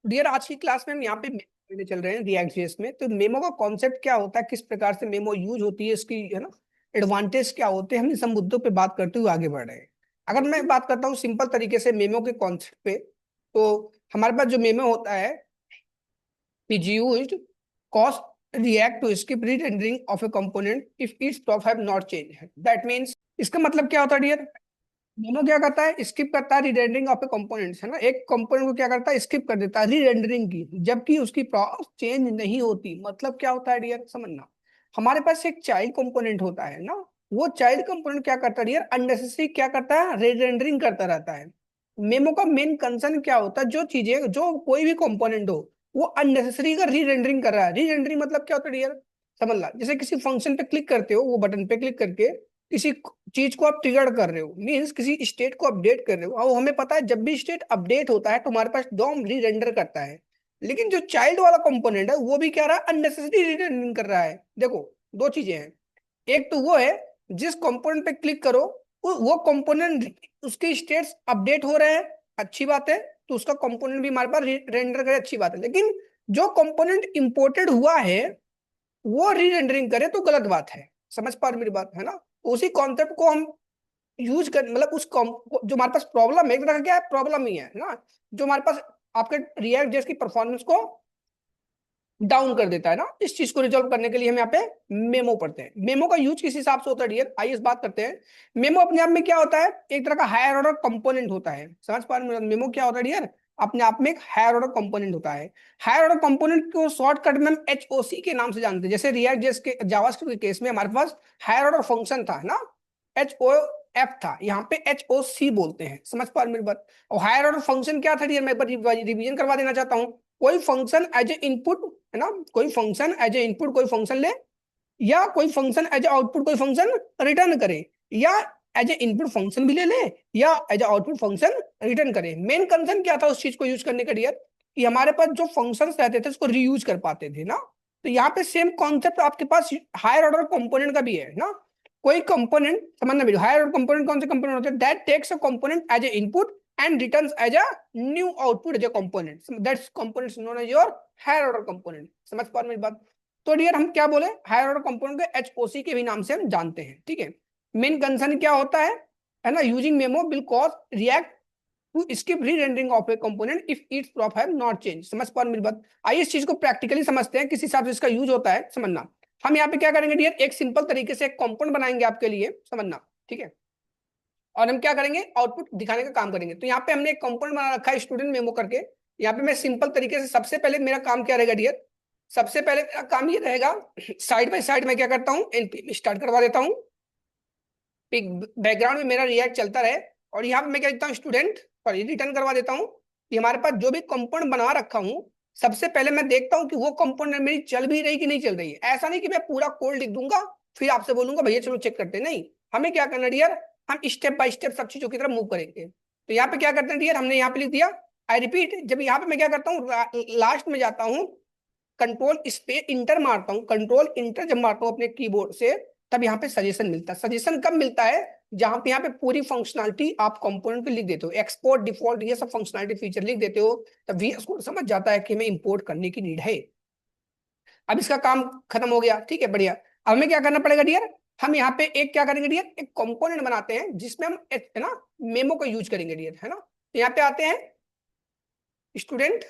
Dear आज की class में हम यहाँ पे मेमो चल रहे हैं React.js में। तो मेमो का कॉन्सेप्ट क्या होता है, किस प्रकार से मेमो यूज होती है, इसकी है ना एडवांटेज क्या होते हैं, हम इन सब मुद्दों पे बात करते हुए आगे बढ़ रहे हैं। अगर मैं बात करता हूँ सिंपल तरीके से मेमो के कॉन्सेप्ट पे, तो हमारे पास जो मेमो होता है is used cause react to skip re-rendering of a component if its prop have not changed. That means इसका मतलब क्या होता है डियर, दोनों क्या करता है, स्किप करता है रीरेंडरिंग ऑफ ए कंपोनेंट्स, है ना। एक कंपोनेंट को क्या करता है, स्किप कर देता है रीरेंडरिंग की, जबकि उसकी प्रोसेस चेंज नहीं होती। मतलब क्या होता है डियर, समझना। हमारे पास एक चाइल्ड कंपोनेंट होता है ना, वो चाइल्ड कंपोनेंट क्या करता है डियर, अननेसेसरी क्या करता है, रीरेंडरिंग करता रहता है। मेमो का मेन कंसर्न क्या होता है, जो चीजें, जो कोई भी कंपोनेंट हो वो अननेसेसरी का रीरेंडरिंग कर रहा है। रीरेंडरिंग मतलब क्या होता है डियर, समझ ला। जैसे किसी फंक्शन पे क्लिक करते हो, वो बटन पे क्लिक करके किसी चीज को आप ट्रिगर कर रहे हो, मीन्स किसी स्टेट को अपडेट कर रहे हो। और हमें पता है जब भी स्टेट अपडेट होता है तो हमारे पास डॉम री रेंडर करता है। लेकिन जो चाइल्ड वाला कंपोनेंट है वो भी क्या रहा है, अननेसेसरी री रेंडरिंग कर रहा है। देखो दो चीजें हैं, एक तो वो है जिस कंपोनेंट पे क्लिक करो वो कंपोनेंट उसके स्टेट्स अपडेट हो रहे हैं, अच्छी बात है, तो उसका कंपोनेंट भी हमारे पास रेंडर करे, अच्छी बात है। लेकिन जो कंपोनेंट इंपोर्टेड हुआ है वो री रेंडरिंग करे तो गलत बात है। समझ पा रहे मेरी बात, है ना। उसी कॉन्सेप्ट को हम यूज कर, मतलब जो हमारे पास प्रॉब्लम है, एक तरह का क्या है, प्रॉब्लम ही है ना, जो हमारे पास आपके रिएक्ट जेएस की परफॉर्मेंस को डाउन कर देता है ना। इस चीज को रिजॉल्व करने के लिए हम यहाँ पे मेमो पढ़ते हैं। मेमो का यूज किस हिसाब से होता है डियर, आइए इस बात करते हैं। मेमो अपने आप में क्या होता है, एक तरह का हायर ऑर्डर कंपोनेंट होता है। समझ पा रहे हैं मेमो क्या होता है डियर, अपने आप में एक हायर ऑर्डर कंपोनेंट होता है। हायर ऑर्डर कंपोनेंट को शॉर्टकट में हम HOC के नाम से जानते हैं। जैसे रिएक्ट जेएस के जावास्क्रिप्ट के केस में हमारे पास हायर ऑर्डर फंक्शन था ना, HOF था, यहाँ पे HOC बोलते हैं। समझ पा रहे मेरी बात। और हायर ऑर्डर फंक्शन क्या था डियर, मैं एक बार रिवीजन करवा देना चाहता हूँ। कोई फंक्शन एज ए इनपुट, है ना, कोई फंक्शन एज ए इनपुट कोई फंक्शन ले, या कोई फंक्शन एज ए आउटपुट कोई फंक्शन रिटर्न करे, या एज ए इनपुट फंक्शन भी ले ले, या as a output function return करे। मेन कंसर्न क्या था उस चीज को यूज करने का डियर, कि हमारे पास जो फंक्शंस रहते थे उसको रीयूज कर पाते थे ना। तो यहाँ पे सेम कॉन्सेप्ट आपके पास हायर ऑर्डर कंपोनेंट का भी है ना। कोई कंपोनेंट समझना मेरे, हायर ऑर्डर कंपोनेंट कौन से कंपोनेंट होते हैं, that takes a component as a input and returns as a new output as a component. So that component is known as your higher order component. समझ पा रहे मेरी बात। तो डियर हम क्या बोले, हायर ऑर्डर कंपोनेंट को HOC के भी नाम से हम जानते हैं, ठीक है। मेन कंसर्न क्या होता है ना, using memo will cause React to skip rerendering of a component if its prop have not change. समझ पा रहे मेरी बात। आइए इस चीज को प्रैक्टिकली समझते हैं, किस हिसाब से इसका यूज होता है समझना। हम यहाँ पे क्या करेंगे डियर, एक सिंपल तरीके से एक कंपोनेंट बनाएंगे आपके लिए, समझना, ठीक है। और हम क्या करेंगे, आउटपुट दिखाने का काम करेंगे। तो यहाँ पे हमने एक कंपोनेंट बना रखा है स्टूडेंट मेमो करके। यहाँ पे मैं सिंपल तरीके से, सबसे पहले मेरा काम क्या रहेगा डियर, सबसे पहले मेरा काम ये रहेगा, साइड बाय साइड में क्या करता हूँ, एनपीएम स्टार्ट करवा देता हूँ, बैकग्राउंड में मेरा रिएक्ट चलता रहे। और यहाँ पे मैं क्या लिखता हूँ, स्टूडेंट, सॉरी रिटर्न करवा देता हूँ कि हमारे पास जो भी कंपोनेंट बना रखा हूँ, सबसे पहले मैं देखता हूँ कि वो कंपोनेंट मेरी चल भी रही कि नहीं चल रही है। ऐसा नहीं कि मैं पूरा कोड लिख दूंगा फिर आपसे बोलूंगा भैया चलो चेक करते हैं, नहीं। हमें क्या करना डियर, हम स्टेप बाय स्टेप सब चीजों की तरफ मूव करेंगे। तो यहाँ पे क्या करते हैं डियर, हमने यहाँ पे लिख दिया आई रिपीट। जब यहाँ पे मैं क्या करता हूँ, लास्ट में जाता हूँ, कंट्रोल स्पेस इंटर मारता हूँ, कंट्रोल इंटर जब मारता हूँ अपने कीबोर्ड से, तब यहाँ पे सजेशन मिलता है। सजेशन कब मिलता है, जहां पे यहाँ पे पूरी फंक्शनलिटी आप कंपोनेंट पे लिख देते हो, एक्सपोर्ट डिफॉल्ट ये सब फंक्शनलिटी फीचर लिख देते हो, तब VS कोड समझ जाता है कि हमें इंपोर्ट करने की नीड है। अब इसका काम खत्म हो गया, ठीक है, बढ़िया। अब हमें क्या करना पड़ेगा डियर, हम यहाँ पे एक क्या करेंगे डियर, एक कंपोनेंट बनाते हैं जिसमें हम है ना मेमो का यूज करेंगे डियर, है ना। तो यहाँ पे आते हैं स्टूडेंट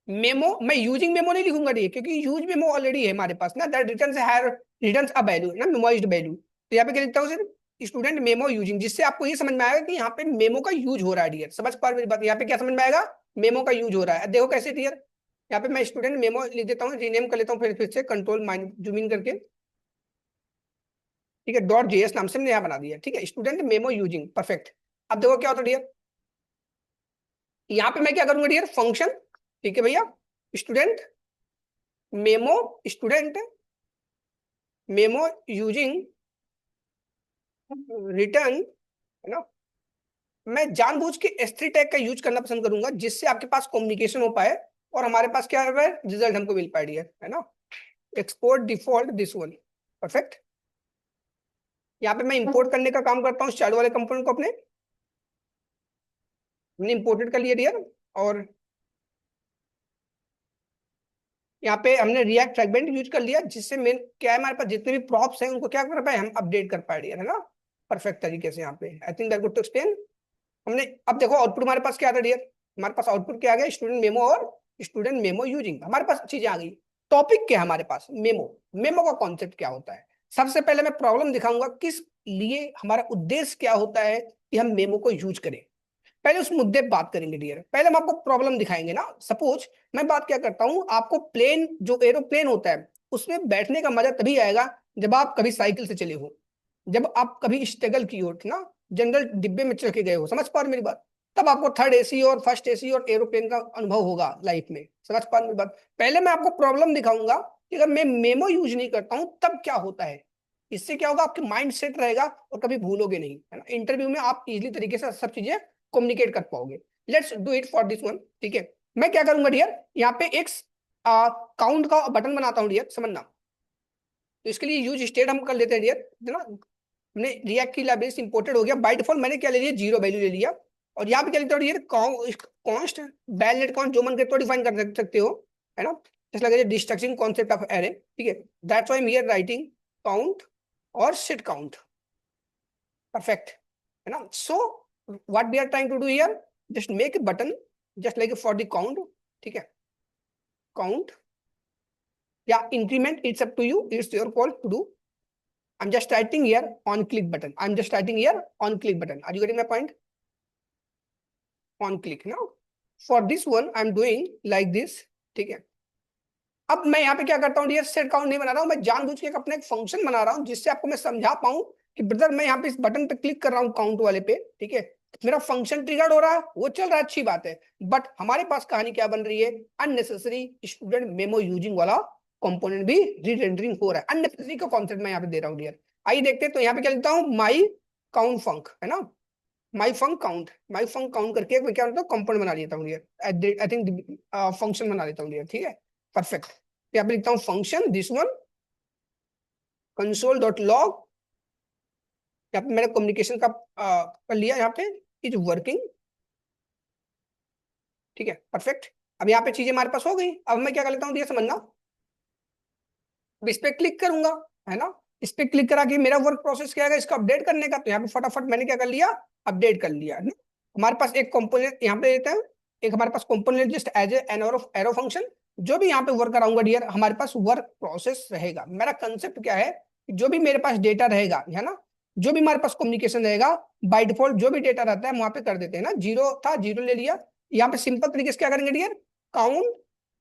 मेमो, मैं यूजिंग मेमो नहीं लिखूंगा डियर, क्योंकि यूज मेमो ऑलरेडी है हमारे पास ना, that returns have returns a value, है ना, मेमोइज्ड वैल्यू। तो यहाँ पे क्या लिखता हूँ सिर्फ स्टूडेंट मेमो यूजिंग, जिससे आपको ये समझ में आएगा कि यहाँ पे मेमो का यूज हो रहा है डियर। समझ पा रहे मेरी बात, यहाँ पे क्या समझ में आएगा, मेमो का यूज हो रहा है। देखो कैसे डियर, यहाँ पे मैं स्टूडेंट मेमो लिख देता हूँ, रीनेम कर लेता हूँ फिर से कंट्रोल माइन जूम इन करके, ठीक है, .js नाम से हमने यहाँ बना दिया, ठीक है, स्टूडेंट मेमो यूजिंग, परफेक्ट। अब देखो क्या होता है डियर, यहाँ पे मैं क्या करूंगा डियर, फंक्शन, ठीक है भैया, student memo, student memo using return, है ना। मैं जानबूझ के S3 टैग का यूज करना पसंद करूंगा, जिससे आपके पास कम्युनिकेशन हो पाए और हमारे पास क्या है, रिजल्ट हमको मिल पाए डियर, है ना। Export default this one, perfect. यहाँ पे मैं इंपोर्ट करने का काम करता हूँ चाइल्ड वाले कंपोनेंट को अपने, हमने इंपोर्टेड कर लिया डियर। और यहाँ पे हमने रिएक्ट फ्रेगमेंट यूज कर लिया, जिससे मेन क्या है, हमारे पास जितने भी प्रॉप्स हैं उनको क्या कर पाए, हम अपडेट कर पाए डियर, है ना, परफेक्ट तरीके से। यहाँ पे I think that good to explain. हमने अब देखो आउटपुट हमारे पास क्या था डियर, हमारे पास आउटपुट क्या आ गया, स्टूडेंट मेमो और स्टूडेंट मेमो यूजिंग, हमारे पास चीजें आ गई। टॉपिक क्या है हमारे पास, मेमो। मेमो का कॉन्सेप्ट क्या होता है, सबसे पहले मैं प्रॉब्लम दिखाऊंगा किस लिए, हमारा उद्देश्य क्या होता है कि हम मेमो को यूज करें। पहले उस मुद्दे पे बात करेंगे डियर, पहले हम आपको प्रॉब्लम दिखाएंगे ना। सपोज मैं बात क्या करता हूँ, आपको प्लेन जो एरोप्लेन होता है उसमें बैठने का मजा तभी आएगा जब आप कभी साइकिल से चले हो, जब आप कभी स्ट्रगल की हो ना, जनरल डिब्बे में चल के गए हो, समझ पा रहे मेरी बात, तब आपको थर्ड एसी और फर्स्ट एसी और एरोप्लेन का अनुभव होगा लाइफ में, समझ पा रहे मेरी बात। पहले मैं आपको प्रॉब्लम दिखाऊंगा कि अगर मैं मेमो यूज नहीं करता हूं तब क्या होता है। इससे क्या होगा, आपके माइंड सेट रहेगा और कभी भूलोगे नहीं, है ना। इंटरव्यू में आप इजीली तरीके से सब चीजें कम्युनिकेट कर पाओगे। Let's do it for this one, ठीक है। मैं क्या करूंगा डियर, यहाँ पे एक काउंट का बटन बनाता हूँ डियर, समझना। तो इसके लिए यूज स्टेट हम कर लेते हैं डियर, है ना। हमने रिएक्ट की लाइब्रेरी इंपोर्टेड हो गया, बाय डिफॉल्ट मैंने क्या ले लिया, जीरो वैल्यू ले लिया। और यहाँ पे क्या लिखता हूँ डियर, कॉन्स्ट वैलिड कॉन्स्ट, जो मन करे तो डिफाइन कर सकते हो, है ना। जैसे लगे डिस्ट्रक्शन कॉन्सेप्ट ऑफ एरे, ठीक है। That's why I am here writing count और सेट काउंट, परफेक्ट, है ना। So what we are trying to do here, just make a button just like for the count, ठीक है। Count या increment, it's up to you, it's your call to do. I'm just writing here on click button. I'm just writing here on click button. Are you getting my point? On click now. For this one, I'm doing like this. ठीक है। अब मैं यहाँ पे क्या करता हूँ dear, set count नहीं बना रहा हूँ, मैं जानबूझ के अपना एक फंक्शन बना रहा हूँ जिससे आपको मैं समझा पाऊँ कि ब्रदर मैं यहाँ पे इस बटन पे क्लिक कर रहा हूँ काउंट वाले पे, ठीक है। मेरा फंक्शन ट्रिगर्ड हो रहा है, वो चल रहा है, अच्छी बात है। बट हमारे पास कहानी क्या बन रही है, अननेसेसरी स्टूडेंट मेमो यूजिंग वाला कंपोनेंट भी रीरेंडरिंग हो रहा है। अननेसेसरी का कॉन्सेप्ट मैं यहाँ पे दे रहा हूँ डियर। आइए देखते हैं, तो यहाँ पे क्या लिखता हूँ, माई काउंट फंक, है ना। माई फंक काउंट, माई फंक काउंट करके मैं क्या करता हूँ, कंपोनेंट बना लेता हूँ डियर, आई थिंक फंक्शन बना लेता हूँ डियर, ठीक है, परफेक्ट। यहाँ पे लिखता हूँ function this one console dot log, यहाँ पे मैंने कम्युनिकेशन का कर लिया, यहाँ पे इज वर्किंग, ठीक है, परफेक्ट। अब यहाँ पे चीजें हमारे पास हो गई। अब मैं क्या कर लेता हूँ ये समझना, अब इस पे क्लिक करूंगा, है ना। इस पे क्लिक करा के मेरा वर्क प्रोसेस क्या है इसको अपडेट करने का, तो यहाँ पे फटाफट मैंने क्या कर लिया, अपडेट कर लिया, है ना। हमारे पास एक कंपोनेंट यहाँ पे देते हैं, एक हमारे पास component just as an arrow function, जो भी यहाँ पे वर्क कराऊंगा डियर, हमारे पास वर्क प्रोसेस रहेगा। मेरा कंसेप्ट क्या है, जो भी मेरे पास डेटा रहेगा, है ना, जो भी हमारे पास कम्युनिकेशन रहेगा, बाय डिफॉल्ट जो भी डेटा रहता है वहां पे कर देते हैं ना। जीरो था, जीरो ले लिया। यहाँ पे सिंपल तरीके से क्या करेंगे डियर, काउंट,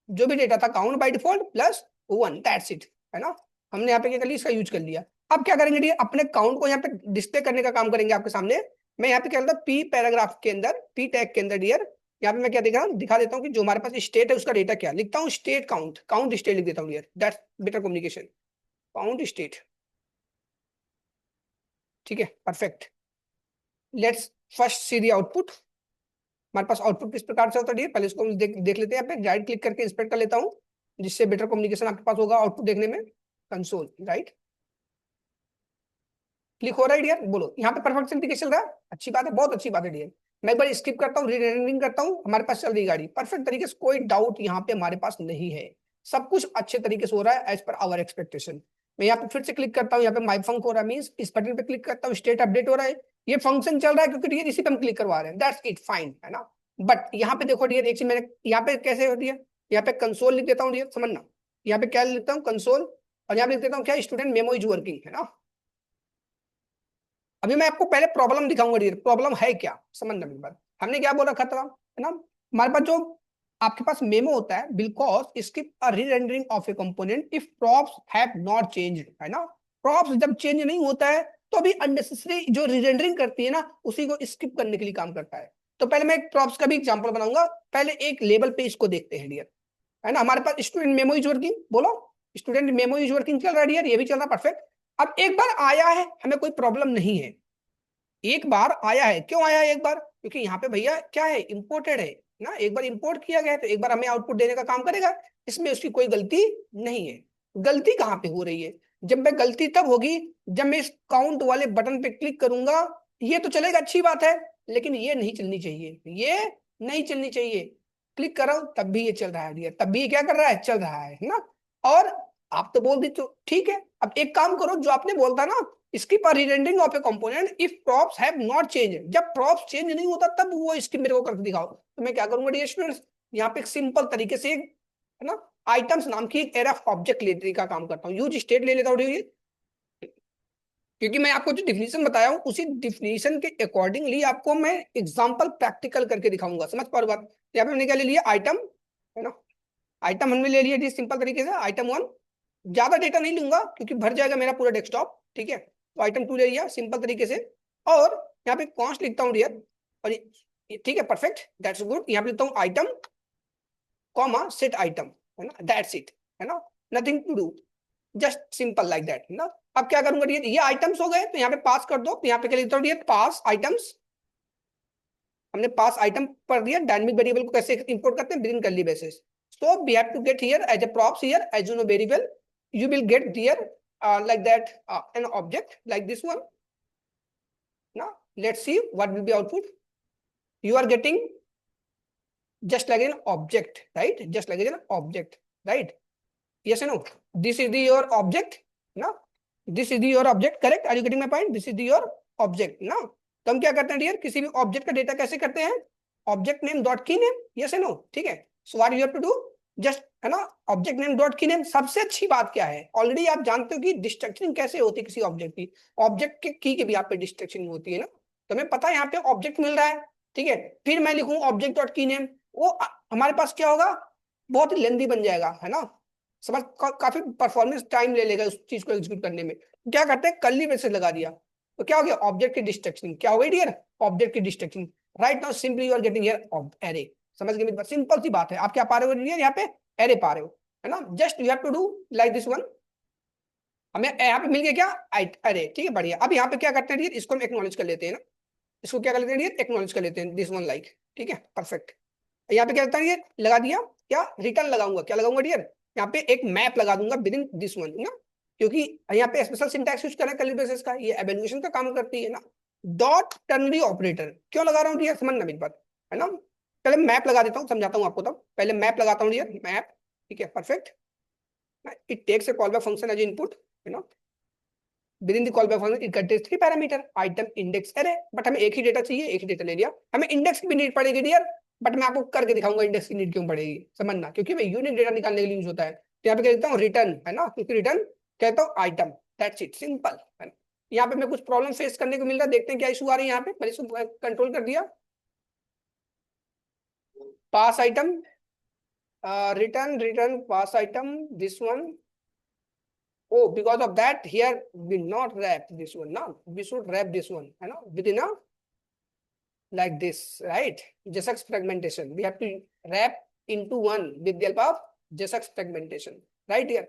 जो भी डेटा था count by default plus one, that's it, है ना। हमने यहाँ पे क्या कर लिया, इसका यूज कर लिया। अब क्या करेंगे डियर, अपने काउंट को यहाँ पे डिस्प्ले करने का काम करेंगे आपके सामने। मैं यहाँ पे क्या करता हूँ, पी पैराग्राफ के अंदर, पी टैग के अंदर डियर, यहाँ पे मैं क्या दिखा देता हूँ कि जो हमारे पास स्टेट है उसका डेटा क्या, लिखता हूँ स्टेट काउंट, काउंट स्टेट लिख देता हूँ dear, that's better communication, count state, ठीक है, perfect. Let's first see the output. हमारे पास आउटपुट किस प्रकार से होता है, पहले इसको देख लेते हैं। यहाँ पे राइट क्लिक करके इंस्पेक्ट कर लेता हूँ, जिससे बेटर कम्युनिकेशन आपके पास होगा आउटपुट देखने में। कंसोल राइट, क्लिक हो रहा है डियर, बोलो यहाँ पे परफेक्ट तरीके चल रहा है, अच्छी बात है, बहुत अच्छी बात है डियर। मैं एक बार स्किप करता हूँ, रीरेंडरिंग करता हूँ, हमारे पास चल रही गाड़ी परफेक्ट तरीके से, कोई डाउट यहाँ पे हमारे पास नहीं है, सब कुछ अच्छे तरीके से हो रहा है एज पर आवर एक्सपेक्टेशन। मैं यहाँ पे फिर से क्लिक करता हूँ, यहाँ पे माई फंक हो रहा है, मींस इस बटन पे क्लिक करता हूँ, स्टेट अपडेट हो रहा है, ये फंक्शन चल रहा है क्योंकि डियर इसी पे हम क्लिक करवा रहे हैं, दैट्स इट, फाइन, है ना। बट यहाँ पे देखो डियर, एक चीज मैंने यहाँ पे कैसे हो डियर, यहाँ पे कंसोल लिख देता हूँ डियर, समझना। यहाँ पे क्या लिखता हूँ, कंसोल, और यहाँ पे लिख देता हूँ क्या, स्टूडेंट मेमो इज वर्किंग, है ना। अभी मैं आपको पहले प्रॉब्लम दिखाऊंगा डियर, प्रॉब्लम है क्या, समझना मेरी बात। हमने क्या बोल रखा था, है ना, हमारे पास जो आपके पास मेमो होता है, because skip a rerendering of a component if props have not changed, है ना। प्रॉप्स जब चेंज नहीं होता है तो भी अननेसेसरी जो रीरेंडरिंग करती है ना, उसी को स्किप करने के लिए काम करता है। तो पहले मैं एक प्रॉप्स का भी एग्जांपल बनाऊंगा, पहले एक लेवल पे इसको देखते हैं डियर, है ना। हमारे पास स्टूडेंट मेमो इज वर्किंग, बोलो स्टूडेंट मेमो इज वर्किंग चल रहा है डियर, ये भी चल रहा है, परफेक्ट। अब एक बार आया है, हमें कोई प्रॉब्लम नहीं है, एक बार आया है, क्यों आया है एक बार, क्योंकि यहाँ पे भैया क्या है, इंपोर्टेड है ना, एक बार इंपोर्ट किया गया है तो एक बार हमें आउटपुट देने का काम करेगा, इसमें उसकी कोई गलती नहीं है। गलती कहाँ पे हो रही है, जब मैं गलती तब होगी जब मैं इस काउंट वाले बटन पे क्लिक करूंगा, ये तो चलेगा, अच्छी बात है, लेकिन ये नहीं चलनी चाहिए, ये नहीं चलनी चाहिए। क्लिक कर रहा हूं तब भी ये चल रहा है डियर, तब भी ये क्या कर रहा है, चल रहा है ना। और आप तो बोल दी तो ठीक है, अब एक काम करो जो आपने बोलता ना, स्किप और rerendering of a component if props have not change, जब प्रॉप्स चेंज नहीं होता तब वो स्किप मेरे को करके दिखाओ। तो मैं क्या करूंगा डियर स्टूडेंट्स, यहाँ पे एक सिंपल तरीके से है ना आइटम्स नाम की एक एरे ऑब्जेक्ट लेने का काम करता हूँ, यूज स्टेट ले लेता हूँ डियर, क्योंकि मैं आपको जो डिफिनीशन बताया हूँ उसी डिफिनीशन के अकॉर्डिंगली आपको मैं एग्जांपल प्रैक्टिकल करके दिखाऊंगा। समझ पा रहे हो बात? यहाँ पे हमने क्या ले लिया, आइटम है ना, आइटम हमने ले लिया जी सिंपल तरीके से, आइटम 1, ज्यादा डेटा नहीं लूंगा क्योंकि भर जाएगा मेरा पूरा डेस्कटॉप, ठीक है। तो आइटम 2 ले लिया सिंपल तरीके से, और यहाँ पे कॉन्स्ट लिखता हूँ डियर, और ठीक है परफेक्ट, दैट्स गुड। यहाँ पे लिखता हूँ आइटम कॉमा सेट आइटम, है ना, दैट्स इट, है ना, nothing to do, just simple like that ना। अब क्या करूंगा डियर, ये आइटम्स हो गए तो यहाँ पे पास कर दो, तो यहाँ पे क्या लिखता हूँ डियर, पास आइटम्स, हमने पास आइटम पढ़ दिया, डायनेमिक वेरिएबल को कैसे इंपोर्ट करते हैं with in curly braces. So we have to get here as a props here, as you know very well, you will get here like that an object like this one. Now let's see what will be output. You are getting just like an object, right? Just like an object, right? Yes or no? This is the your object. Now this is the your object, correct? Are you getting my point? This is the your object. Now तो हम क्या करते हैं dear, किसी भी object का data कैसे करते हैं, object name dot key name, yes no, ठीक है। So what you have to do, just है ना object name dot key name. सबसे अच्छी बात क्या है, ऑलरेडी आप जानते हो कि डिस्ट्रक्शन कैसे होती है किसी ऑब्जेक्ट की, ऑब्जेक्ट के की भी आप पे डिस्ट्रक्शन होती है ना, तो हमें पता है यहाँ पे ऑब्जेक्ट मिल रहा है, ठीक है। फिर मैं लिखूँ ऑब्जेक्ट डॉट की नेम, वो हमारे पास क्या होगा, बहुत ही लेंदी बन जाएगा, है ना, समझ काफी परफॉर्मेंस टाइम ले लेगा उस चीज को एग्जीक्यूट करने में। क्या करते हैं, कर्ली ब्रेसेस लगा दिया, तो क्या हो गया, ऑब्जेक्ट की डिस्ट्रक्शन, क्या हो गई डियर, ऑब्जेक्ट की destruction. Right now simply you are getting here array, समझ गए मेरी बात, सिंपल सी बात है। आप क्या पा रहे हो डियर, यहाँ पे एरे पा रहे हो, है ना, just you have to do like this one. हमें यहाँ पे मिल गया क्या, अरे ठीक है बढ़िया। अब यहाँ पे क्या करते हैं डियर, इसको हम एक्नॉलेज कर लेते हैं ना, इसको क्या कर लेते हैं डियर, एक्नॉलेज कर लेते हैं दिस वन लाइक, ठीक है परफेक्ट। यहाँ पे क्या करता है ये लगा दिया, क्या रिटर्न लगाऊंगा, क्या लगाऊंगा डियर, यहाँ पे एक मैप लगा दूंगा विद इन दिस वन ना, क्योंकि यहाँ पे स्पेशल सिंटैक्स यूज करें कर्ली ब्रेसेस का, ये एवेल्यूएशन का काम करती है ना। डॉट टर्नरी ऑपरेटर क्यों लगा रहा हूँ डियर, समझना मेरी बात, है ना। पहले मैप लगा देता हूँ, समझाता हूँ आपको, तब पहले मैप लगाता हूँ डियर, मैप, ठीक है perfect. It takes a callback function as input, है ना, within the callback function it contains 3 parameter item index array, but हमें एक ही डेटा चाहिए, एक ही डेटा ले लिया, हमें इंडेक्स की भी नीड पड़ेगी डियर, बट मैं आपको करके दिखाऊंगा इंडेक्स की नीड क्यों पड़ेगी, समझना, क्योंकि मैं यूनिक डेटा निकालने के लिए यूज होता है। तो यहाँ पे कहता हूँ रिटर्न, है ना, क्योंकि रिटर्न कहता हूँ आइटम, दैट्स इट, सिंपल, है ना। यहाँ पे मैं कुछ प्रॉब्लम फेस करने को मिल रहा है, देखते हैं क्या इशू आ रही है। यहाँ पे मैंने इसको कंट्रोल कर दिया, pass item, return return pass item, this one. Oh, because of that, here we not wrap this one. Now we should wrap this one, you know, within a like this, right? JSX fragmentation. We have to wrap into one with the help of JSX fragmentation, right here.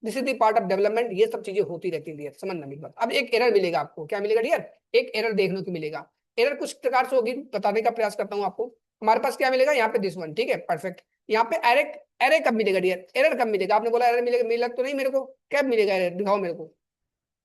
This is the part of development. ये सब चीजें होती रहती है, समझना मेरी बात। अब एक एरर मिलेगा आपको, क्या मिलेगा डियर, एक एरर देखने को मिलेगा। एरर कुछ प्रकार से होगी, बताने का प्रयास करता हूँ आपको। हमारे पास क्या मिलेगा, यहाँ पे दिस वन, ठीक है परफेक्ट। यहाँ पे एरे, एरे कब मिलेगा डियर, एरर कब मिलेगा, आपने बोला एरर मिलेगा, मिला तो नहीं मेरे को, कब मिलेगा एरर, दिखाओ मेरे को।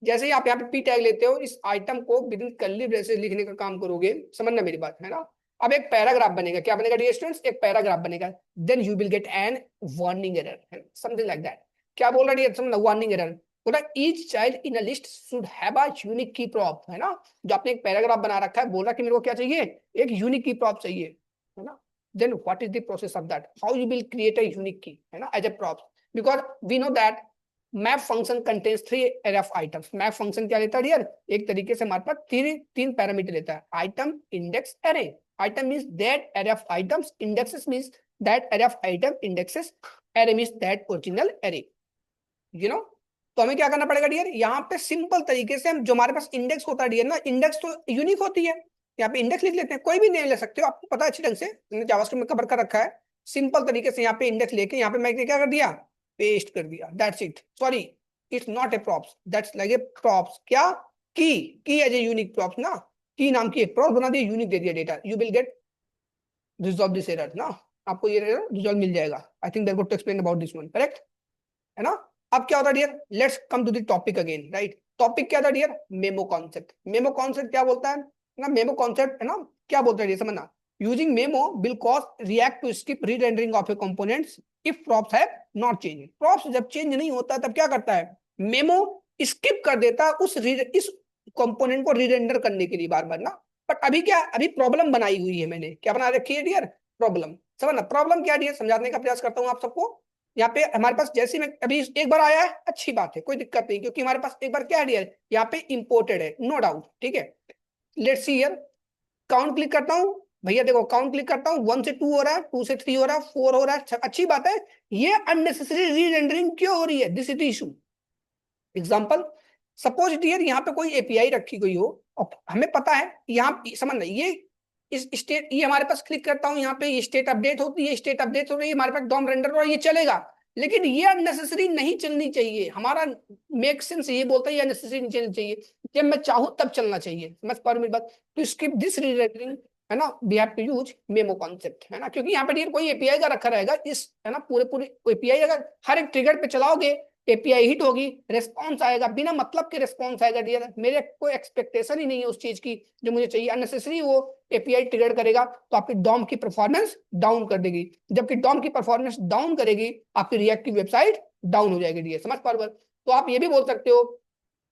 जैसे ही आप यहाँ पे पी टैग लेते हो, इस आइटम को विद इन कर्ली ब्रेसेस लिखने का काम करोगे, समझना मेरी बात, है ना। अब एक पैराग्राफ बनेगा, क्या बनेगा डियर स्टूडेंट्स, एक पैराग्राफ बनेगा, then you will get an warning error, something like that. क्या बोल रहा है समझना, वार्निंग एरर बोला, each child in a list should have a unique key prop, है ना। जो आपने एक पैराग्राफ बना रखा है, बोल रहा कि मेरे को क्या चाहिए, एक यूनिक की प्रॉप चाहिए, है ना। then what is the process of that, how you will create a unique key, है ना, as a props, because we know that map function contains 3 array of items। map function क्या लेता है dear, एक तरीके से हमारे पास तीन पैरामीटर लेता है, item index array. Item means that array of items, indexes means that array of item, indexes, array means that original array, you know। तो हमें क्या करना पड़ेगा डियर, यहाँ पे सिंपल तरीके से हम, जो हमारे पास इंडेक्स होता है डियर ना, इंडेक्स तो यूनिक होती है, यहाँ पे इंडेक्स लिख लेते हैं, कोई भी नेम ले सकते हो, आपको पता है अच्छी ढंग से, मैंने जावास्क्रिप्ट में कवर कर रखा है। सिंपल तरीके से यहाँ पे इंडेक्स लेके यहाँ पे मैं क्या कर दिया, पेस्ट कर दिया, that's it. Sorry, it's not a props, that's like a props, क्या की एज ए यूनिक प्रॉप्स ना, की नाम की एक प्रॉप्स बना दिया, यूनिक दे दिया data, you will get resolve this error ना, आपको ये रिजॉल्व मिल जाएगा। I think that good to explain about this one, correct, है ना। अब क्या होता है dear, let's come to the topic again, right. Topic क्या था dear, memo concept. Memo concept क्या बोलता है ना, मेमो कॉन्सेप्ट है ना, क्या बोलता है ये समझना, using memo will cause React to skip rerendering of a components if props have not change. Props जब चेंज नहीं होता तब क्या करता है मेमो, स्किप कर देता इस कंपोनेंट को रीरेंडर करने के लिए बार बार ना। बट अभी क्या, अभी प्रॉब्लम बनाई हुई है मैंने, क्या बना रखी है डियर, प्रॉब्लम। समझना प्रॉब्लम क्या डियर, समझाने का प्रयास करता हूँ आप सबको। यहाँ पे हमारे पास जैसे में अभी एक बार आया है, अच्छी बात है, कोई दिक्कत नहीं, क्योंकि हमारे पास एक बार क्या है डियर, यहाँ पे इंपोर्टेड है, नो डाउट, ठीक है। Let's see here, count click करता हूँ भैया, देखो काउंट क्लिक करता हूँ, 1 से 2 हो रहा है, 2 से 3 हो रहा है, 4 हो रहा है, अच्छी बात है। ये अननेसेसरी रीरेंडरिंग क्यों हो रही है, this is issue. Example, suppose dear यहाँ पे कोई एपीआई रखी गई हो और हमें पता है यहाँ समझना, ये इस स्टेट, ये हमारे पास क्लिक करता हूँ यहाँ पे, ये स्टेट अपडेट होती है, स्टेट अपडेट हो रही है, हमारे पास डॉम रेंडर हो रहा है, ये चलेगा। लेकिन ये अननेसेसरी नहीं चलनी चाहिए, हमारा मेक सेंस ये बोलता है ये अननेसेसरी नहीं चलनी चाहिए, जब मैं चाहूँ तब चलना चाहिए, समझ पा रहे मेरी बात। तो स्किप दिस रीरेंडरिंग, है ना, we have to use memo concept, है ना, क्योंकि यहाँ पे डियर कोई एपीआई का रखा रहेगा इस, है ना, पूरे पूरे एपीआई अगर हर एक ट्रिगर पे चलाओगे, एपीआई हिट होगी, रिस्पॉन्स आएगा, बिना मतलब के रिस्पॉन्स आएगा डियर, मेरे कोई एक्सपेक्टेशन ही नहीं है उस चीज की जो मुझे चाहिए, अननेसेसरी वो एपीआई ट्रिगर करेगा तो आपकी डॉम की परफॉर्मेंस डाउन कर देगी, जबकि डॉम की परफॉर्मेंस डाउन करेगी आपकी रिएक्ट की वेबसाइट डाउन हो जाएगी डियर, समझ पा रहे हो। तो आप ये भी बोल सकते हो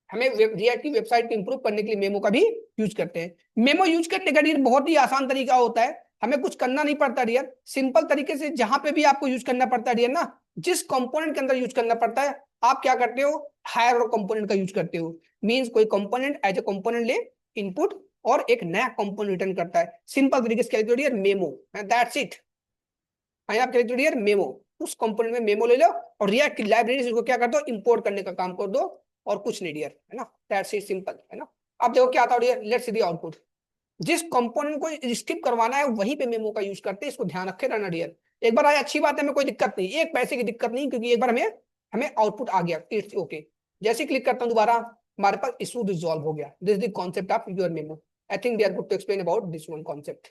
हमें रिएक्ट की वेबसाइट को इंप्रूव करने के लिए मेमो का भी यूज करते हैं। मेमो यूज करने का डियर बहुत ही आसान तरीका होता है, हमें कुछ करना नहीं पड़ता डियर, सिंपल तरीके से जहां पे भी आपको यूज करना पड़ता है डियर ना, जिस कंपोनेंट के अंदर यूज करना पड़ता है, आप क्या करते हो, हायर और कंपोनेंट का यूज करते हो। मींस कोई कंपोनेंट एज ए कंपोनेंट ले इनपुट और एक नया कंपोनेंट रिटर्न करता है, सिंपल तरीके से क्या डियर, मेमो, दैट्स इट। आप क्या डियर, मेमो, उस कंपोनेंट में मेमो ले लो और रिएक्ट की लाइब्रेरी को क्या कर दो, इंपोर्ट करने का काम कर दो, और कुछ नहीं डियर, है ना, दैट्स इट, सिंपल, है ना। अब देखो क्या आता है dear, let's see the output. जिस कंपोनेंट को स्किप करवाना है वहीं पे मेमो का यूज करते हैं, इसको ध्यान रखे रहना डियर। एक बार आया अच्छी बात है, हमें कोई दिक्कत नहीं, एक पैसे की दिक्कत नहीं, क्योंकि एक बार हमें हमें आउटपुट आ गया, इट्स ओके। जैसे क्लिक करता हूं दोबारा, हमारे पास इशू रिजॉल्व हो गया, this is the concept of your memo. I think they are good to explain about this one concept.